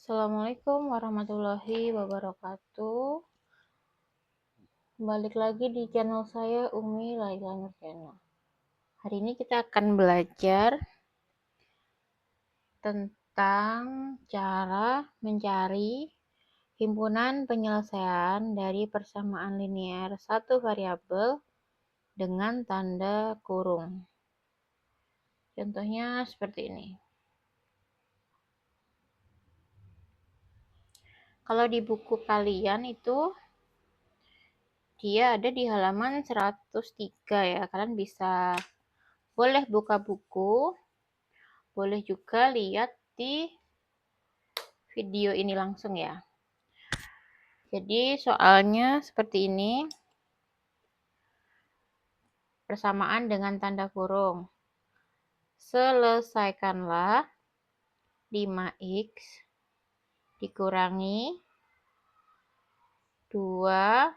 Assalamualaikum warahmatullahi wabarakatuh. Balik lagi di channel saya Umi Laila Nurjana. Hari ini kita akan belajar tentang cara mencari himpunan penyelesaian dari persamaan linear satu variabel dengan tanda kurung. Contohnya seperti ini. Kalau di buku kalian itu dia ada di halaman 103 ya. Kalian boleh buka buku, boleh juga lihat di video ini langsung ya. Jadi soalnya seperti ini. Persamaan dengan tanda kurung. Selesaikanlah 5x dikurangi 2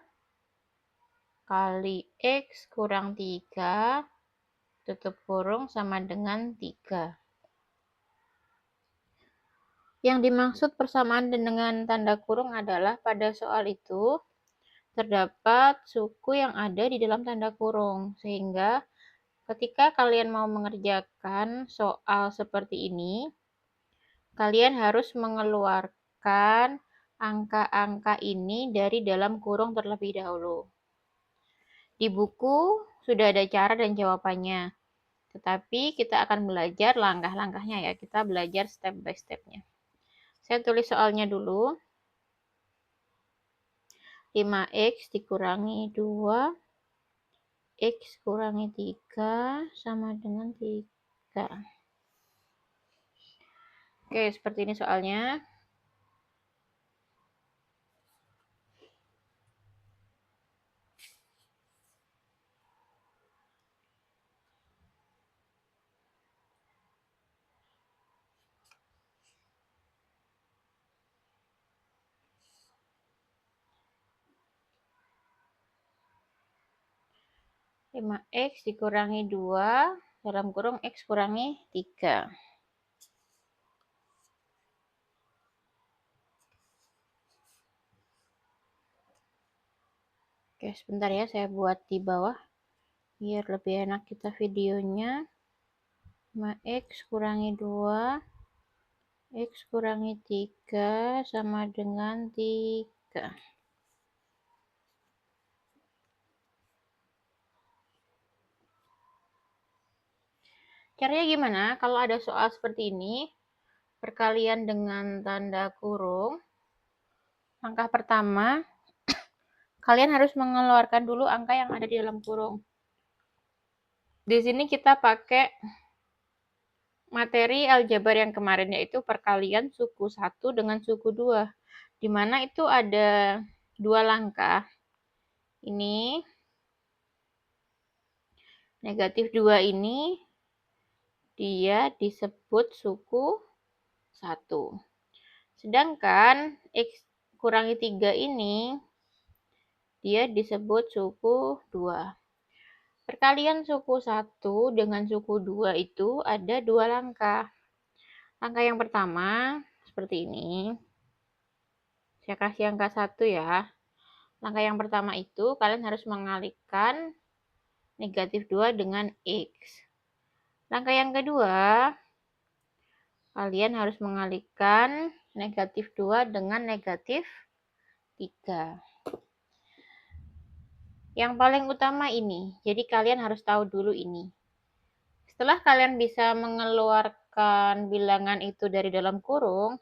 kali x kurang 3 tutup kurung sama dengan 3. Yang dimaksud persamaan dengan tanda kurung adalah pada soal itu terdapat suku yang ada di dalam tanda kurung, sehingga ketika kalian mau mengerjakan soal seperti ini, kalian harus mengeluarkan angka-angka ini dari dalam kurung terlebih dahulu. Di buku sudah ada cara dan jawabannya, tetapi kita akan belajar langkah-langkahnya ya. Kita belajar step by step-nya. Saya tulis soalnya dulu. 5x dikurangi 2, x kurangi 3 sama dengan 3. Oke, seperti ini soalnya. X dikurangi 2 dalam kurung x kurangi 3. Oke, sebentar ya, saya buat di bawah biar lebih enak kita videonya. 5x kurangi 2 x kurangi 3 sama dengan 3. Caranya gimana? Kalau ada soal seperti ini, perkalian dengan tanda kurung, langkah pertama, kalian harus mengeluarkan dulu angka yang ada di dalam kurung. Di sini kita pakai materi aljabar yang kemarin, yaitu perkalian suku 1 dengan suku 2, di mana itu ada 2 langkah. Ini negatif 2 ini dia disebut suku 1. Sedangkan x kurangi 3 ini dia disebut suku 2. Perkalian suku 1 dengan suku 2 itu ada 2 langkah. Langkah yang pertama seperti ini. Saya kasih angka 1 ya. Langkah yang pertama itu kalian harus mengalihkan negatif 2 dengan x. Langkah yang kedua, kalian harus mengalihkan negatif 2 dengan negatif 3. Yang paling utama ini, jadi kalian harus tahu dulu ini. Setelah kalian bisa mengeluarkan bilangan itu dari dalam kurung,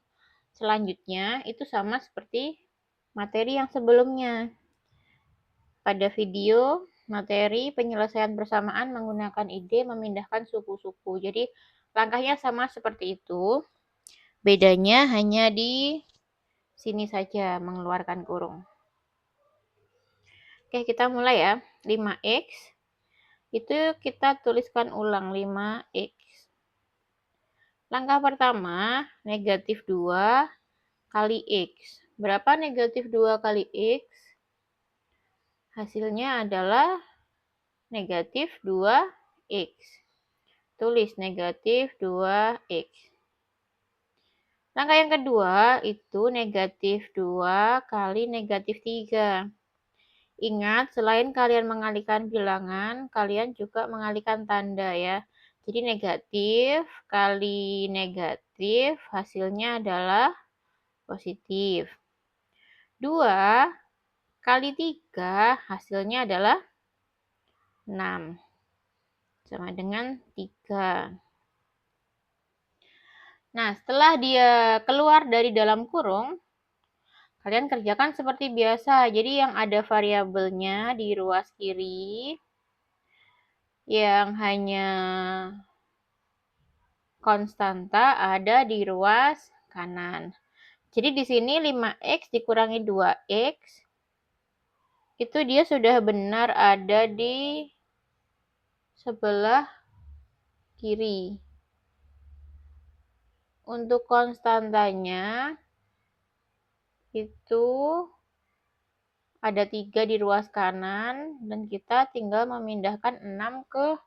selanjutnya itu sama seperti materi yang sebelumnya. Pada video materi penyelesaian persamaan menggunakan ide memindahkan suku-suku. Jadi langkahnya sama seperti itu. Bedanya hanya di sini saja mengeluarkan kurung. Oke, kita mulai ya. 5x itu kita tuliskan ulang 5x. Langkah pertama negatif 2 kali x. Berapa negatif 2 kali x? Hasilnya adalah negatif 2x. Tulis negatif 2x. Langkah yang kedua itu negatif 2 kali negatif 3. Ingat, selain kalian mengalihkan bilangan, kalian juga mengalihkan tanda ya. Jadi negatif kali negatif hasilnya adalah positif. 2 kali 3 hasilnya adalah 6. Sama dengan 3. Nah, setelah dia keluar dari dalam kurung, kalian kerjakan seperti biasa. Jadi yang ada variabelnya di ruas kiri, yang hanya konstanta ada di ruas kanan. Jadi di sini 5x dikurangi 2x, itu dia sudah benar ada di sebelah kiri. Untuk konstantanya itu ada 3 di ruas kanan, dan kita tinggal memindahkan 6 ke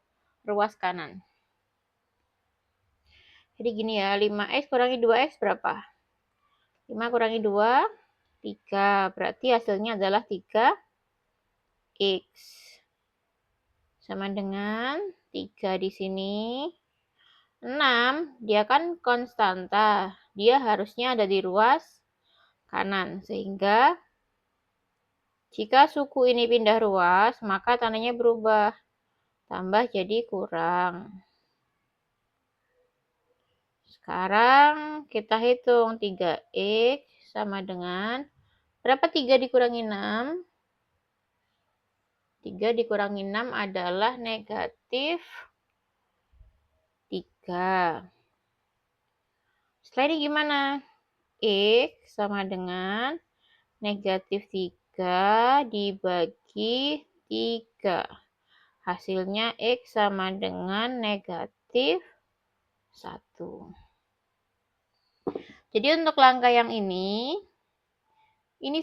ruas kanan. Jadi gini ya, 5x kurangi 2x berapa? 5 kurangi 2, 3. Berarti hasilnya adalah 3x. Sama dengan 3 di sini. 6, dia kan konstanta. Dia harusnya ada di ruas kanan. Sehingga jika suku ini pindah ruas, maka tandanya berubah. Tambah jadi kurang. Sekarang kita hitung 3x sama dengan berapa 3 dikurangi 6? 3 dikurangi 6 adalah negatif 3. Setelah ini gimana? X sama dengan negatif 3 dibagi 3. Hasilnya X sama dengan negatif 1. Jadi untuk langkah yang ini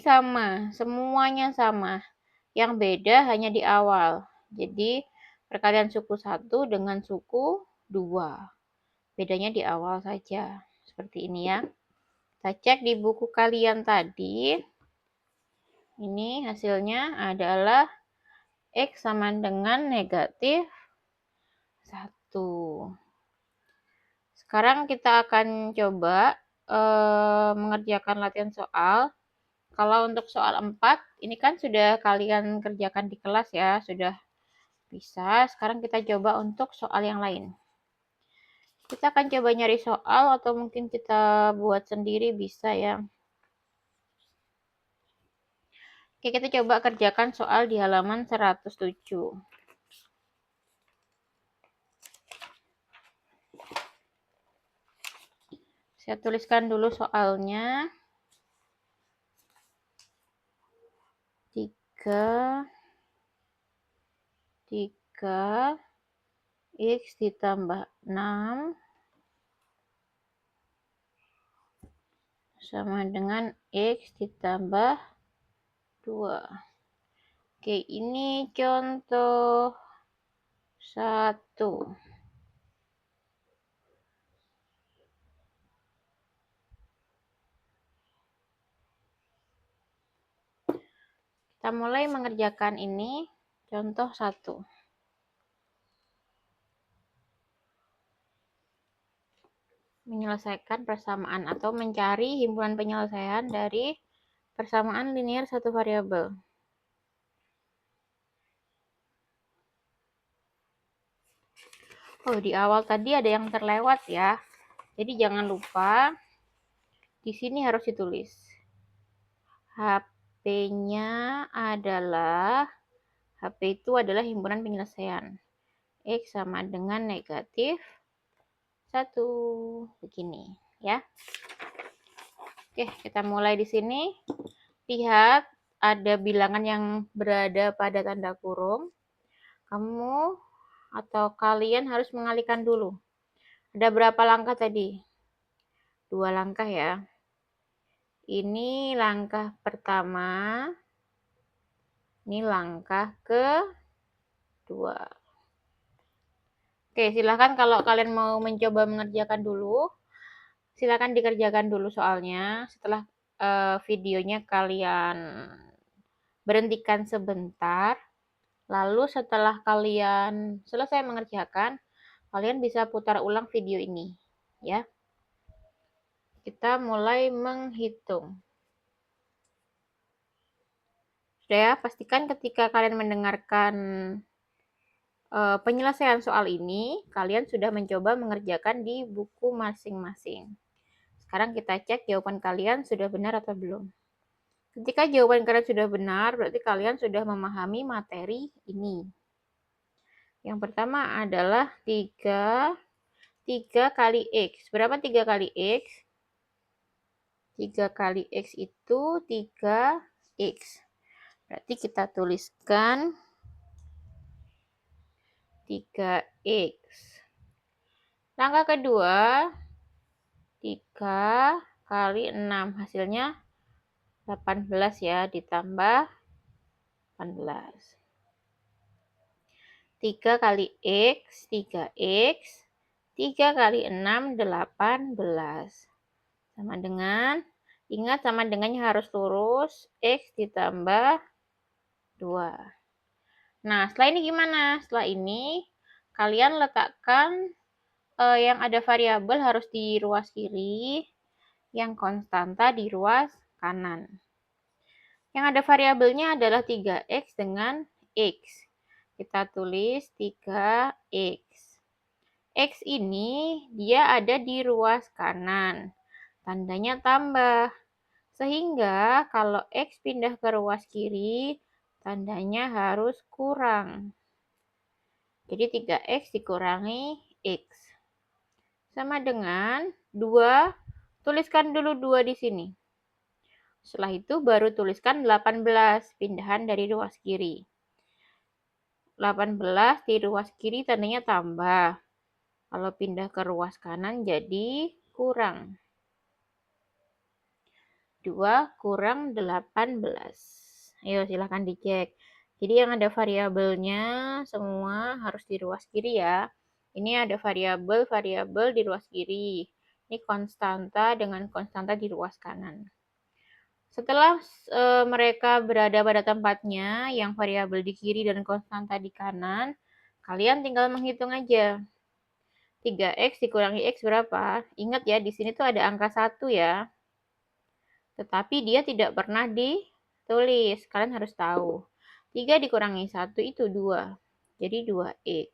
sama, semuanya sama. Yang beda hanya di awal. Jadi perkalian suku 1 dengan suku 2. Bedanya di awal saja. Seperti ini ya. Kita cek di buku kalian tadi. Ini hasilnya adalah X sama dengan negatif 1. Sekarang kita akan coba mengerjakan latihan soal. Kalau untuk soal 4, ini kan sudah kalian kerjakan di kelas ya, sudah bisa. Sekarang kita coba untuk soal yang lain. Kita akan coba nyari soal atau mungkin kita buat sendiri bisa ya. Oke, kita coba kerjakan soal di halaman 107. Saya tuliskan dulu soalnya. 3 X ditambah 6 sama dengan X ditambah 2. Oke, ini contoh 1. Kita mulai mengerjakan ini, contoh 1. Menyelesaikan persamaan atau mencari himpunan penyelesaian dari persamaan linear satu variabel. Oh, di awal tadi ada yang terlewat ya. Jadi jangan lupa di sini harus ditulis. HP-nya adalah HP itu adalah himpunan penyelesaian. X sama dengan negatif 1. Begini ya. Oke, kita mulai di sini. Lihat ada bilangan yang berada pada tanda kurung. Kamu atau kalian harus mengalihkan dulu. Ada berapa langkah tadi? 2 langkah ya. Ini langkah pertama. Ini langkah kedua. Oke, silahkan kalau kalian mau mencoba mengerjakan dulu. silakan dikerjakan dulu soalnya. Setelah videonya kalian berhentikan sebentar, lalu setelah kalian selesai mengerjakan, kalian bisa putar ulang video ini, ya. Kita mulai menghitung. Sudah ya, pastikan ketika kalian mendengarkan penyelesaian soal ini, kalian sudah mencoba mengerjakan di buku masing-masing. Sekarang kita cek jawaban kalian sudah benar atau belum. Ketika jawaban kalian sudah benar, berarti kalian sudah memahami materi ini. Yang pertama adalah 3 kali X. Berapa 3 kali X? 3 kali X itu 3X. Berarti kita tuliskan 3X. Langkah kedua, 3 kali 6. Hasilnya 18 ya, ditambah 18. 3 kali X, 3X. 3 kali 6, 18. Sama dengan, ingat sama dengannya harus lurus, X ditambah 2. Nah, setelah ini gimana? Setelah ini, kalian letakkan yang ada variabel harus di ruas kiri, yang konstanta di ruas kanan. Yang ada variabelnya adalah 3X dengan X. Kita tulis 3X. X ini dia ada di ruas kanan. Tandanya tambah. Sehingga kalau X pindah ke ruas kiri, tandanya harus kurang. Jadi 3X dikurangi X. Sama dengan 2. Tuliskan dulu 2 di sini. Setelah itu baru tuliskan 18, pindahan dari ruas kiri. 18 di ruas kiri tandanya tambah. Kalau pindah ke ruas kanan jadi kurang. 2 kurang 18. Ayo silahkan dicek. Jadi yang ada variabelnya semua harus di ruas kiri ya. Ini ada variabel di ruas kiri. Ini konstanta dengan konstanta di ruas kanan. Setelah mereka berada pada tempatnya, yang variabel di kiri dan konstanta di kanan, kalian tinggal menghitung aja. 3X dikurangi X berapa? Ingat ya, di sini tuh ada angka 1 ya. Tetapi dia tidak pernah ditulis. Kalian harus tahu. 3 dikurangi 1 itu 2. Jadi 2X.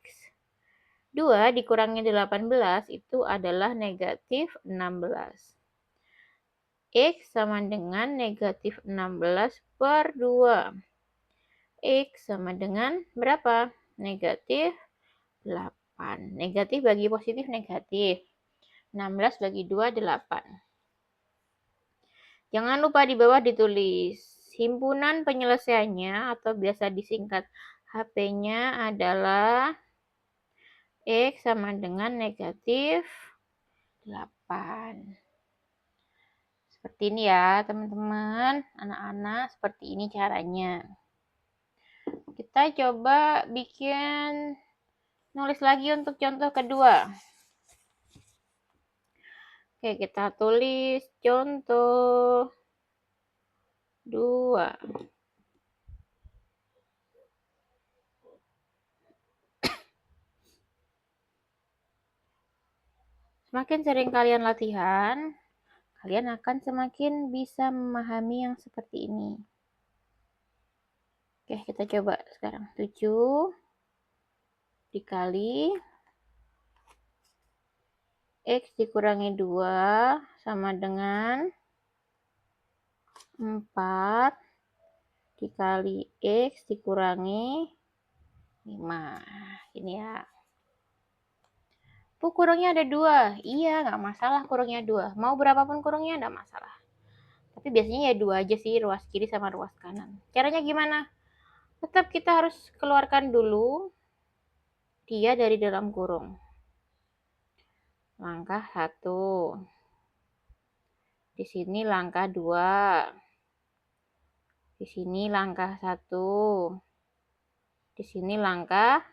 2 dikurangi 18 itu adalah negatif 16. X sama dengan negatif 16 per 2. X sama dengan berapa? Negatif 8. Negatif bagi positif negatif. 16 bagi 2, 8. Jangan lupa di bawah ditulis. Himpunan penyelesaiannya atau biasa disingkat HP-nya adalah X sama dengan negatif 8. Seperti ini ya teman-teman, anak-anak, seperti ini caranya. Kita coba bikin nulis lagi untuk contoh kedua. Oke, kita tulis contoh 2. Semakin sering kalian latihan, kalian akan semakin bisa memahami yang seperti ini. Oke, kita coba sekarang. 7 dikali X dikurangi 2 sama dengan 4 dikali X dikurangi 5. Ini ya. Kurungnya ada 2. Iya, nggak masalah kurungnya 2. Mau berapapun kurungnya, nggak masalah. Tapi biasanya ya 2 aja sih, ruas kiri sama ruas kanan. Caranya gimana? Tetap kita harus keluarkan dulu dia dari dalam kurung. Langkah 1. Di sini langkah 2. Di sini langkah 1. Di sini langkah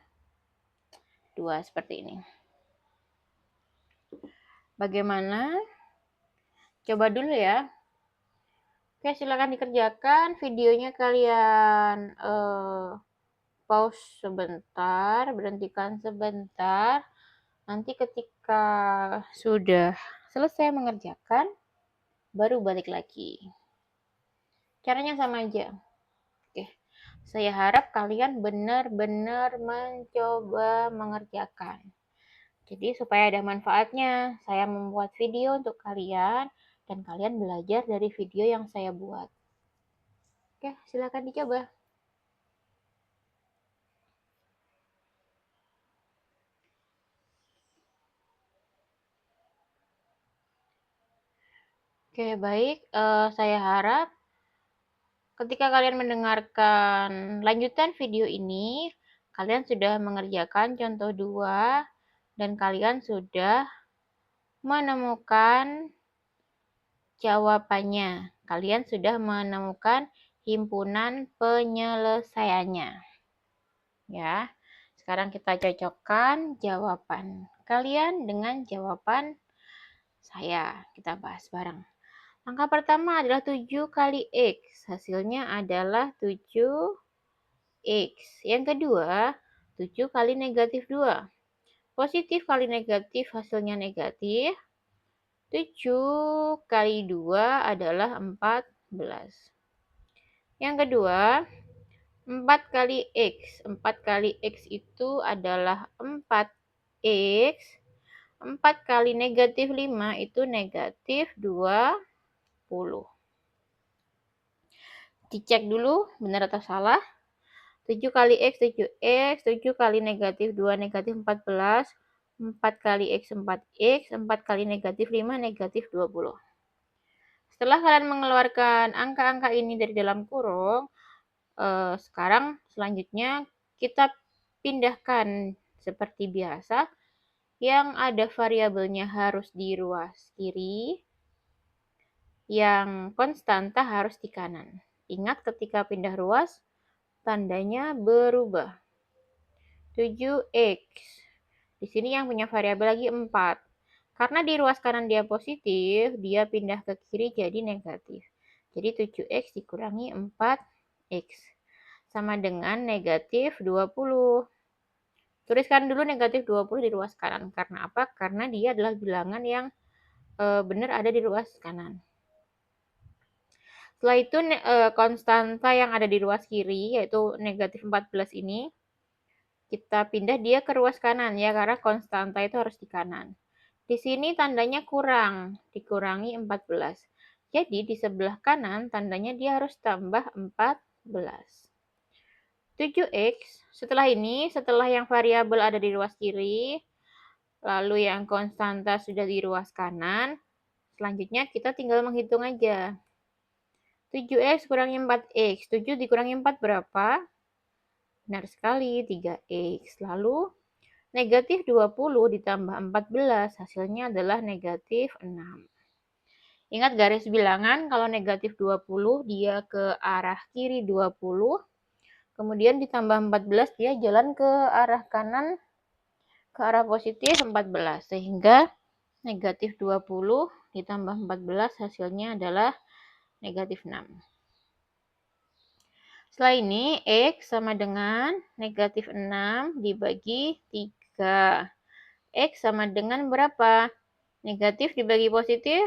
2 seperti ini. Bagaimana coba dulu ya. Oke, silakan dikerjakan. Videonya kalian pause sebentar, berhentikan sebentar. Nanti ketika sudah selesai mengerjakan, baru balik lagi. Caranya sama aja. Oke, saya harap kalian benar-benar mencoba mengerjakan. Jadi supaya ada manfaatnya, saya membuat video untuk kalian dan kalian belajar dari video yang saya buat. Oke, silakan dicoba. Oke, baik. Saya harap ketika kalian mendengarkan lanjutan video ini, kalian sudah mengerjakan contoh 2 dan kalian sudah menemukan jawabannya. Kalian sudah menemukan himpunan penyelesaiannya. Ya. Sekarang kita cocokkan jawaban kalian dengan jawaban saya. Kita bahas bareng. Angka pertama adalah 7 kali X. Hasilnya adalah 7X. Yang kedua, 7 kali negatif 2. Positif kali negatif hasilnya negatif. 7 kali 2 adalah 14. Yang kedua, 4 kali X. 4 kali X itu adalah 4X. 4 kali negatif 5 itu negatif 20. Dicek dulu benar atau salah. 7 kali X, 7X. 7 kali negatif 2, negatif 14. 4 kali X, 4X. 4 kali negatif 5, negatif 20. Setelah kalian mengeluarkan angka-angka ini dari dalam kurung, sekarang selanjutnya kita pindahkan seperti biasa. Yang ada variabelnya harus di ruas kiri, yang konstanta harus di kanan. Ingat ketika pindah ruas, tandanya berubah. 7X. Di sini yang punya variabel lagi 4. Karena di ruas kanan dia positif, dia pindah ke kiri jadi negatif. Jadi 7X dikurangi 4X. Sama dengan negatif 20. Tuliskan dulu negatif 20 di ruas kanan. Karena apa? Karena dia adalah bilangan yang benar ada di ruas kanan. Setelah itu konstanta yang ada di ruas kiri, yaitu negatif 14 ini, kita pindah dia ke ruas kanan ya, karena konstanta itu harus di kanan. Di sini tandanya kurang, dikurangi 14. Jadi di sebelah kanan tandanya dia harus tambah 14. 7X, setelah ini, setelah yang variabel ada di ruas kiri, lalu yang konstanta sudah di ruas kanan, selanjutnya kita tinggal menghitung aja. 7X kurangi 4X. 7 dikurangi 4 berapa? Benar sekali, 3X. Lalu negatif 20 ditambah 14, hasilnya adalah negatif 6. Ingat garis bilangan, kalau negatif 20 dia ke arah kiri 20, kemudian ditambah 14 dia jalan ke arah kanan, ke arah positif 14. Sehingga negatif 20 ditambah 14 hasilnya adalah negatif 6. Setelah ini, X sama dengan negatif 6 dibagi 3. X sama dengan berapa? Negatif dibagi positif?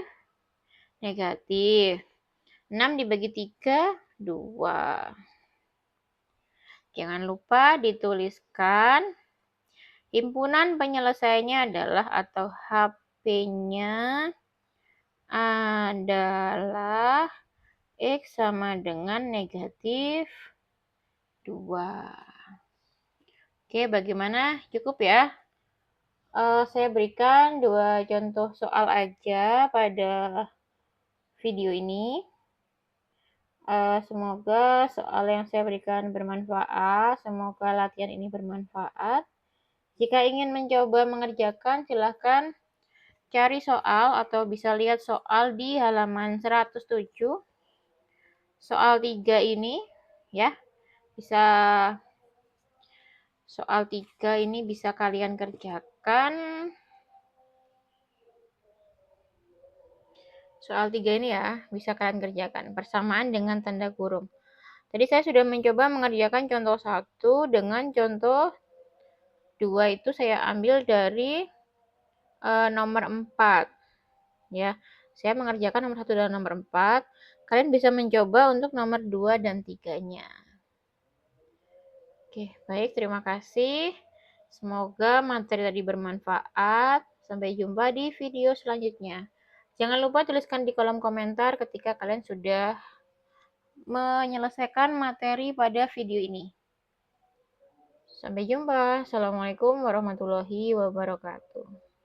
Negatif. 6 dibagi 3, 2. Jangan lupa dituliskan. Himpunan penyelesaiannya adalah atau HP-nya adalah X sama dengan negatif 2. Oke, bagaimana? Cukup ya? Saya berikan 2 contoh soal aja pada video ini. Semoga soal yang saya berikan bermanfaat. Semoga latihan ini bermanfaat. Jika ingin mencoba mengerjakan, silahkan cari soal atau bisa lihat soal di halaman 107. Soal 3 ini ya. Bisa soal 3 ini bisa kalian kerjakan soal 3 ini ya, bisa kalian kerjakan. Persamaan dengan tanda kurung. Tadi saya sudah mencoba mengerjakan contoh 1 dengan contoh 2 itu saya ambil dari nomor 4 ya. Saya mengerjakan nomor 1 dan nomor 4. Kalian bisa mencoba untuk nomor 2 dan 3-nya. Oke, baik, terima kasih. Semoga materi tadi bermanfaat. Sampai jumpa di video selanjutnya. Jangan lupa tuliskan di kolom komentar ketika kalian sudah menyelesaikan materi pada video ini. Sampai jumpa. Assalamualaikum warahmatullahi wabarakatuh.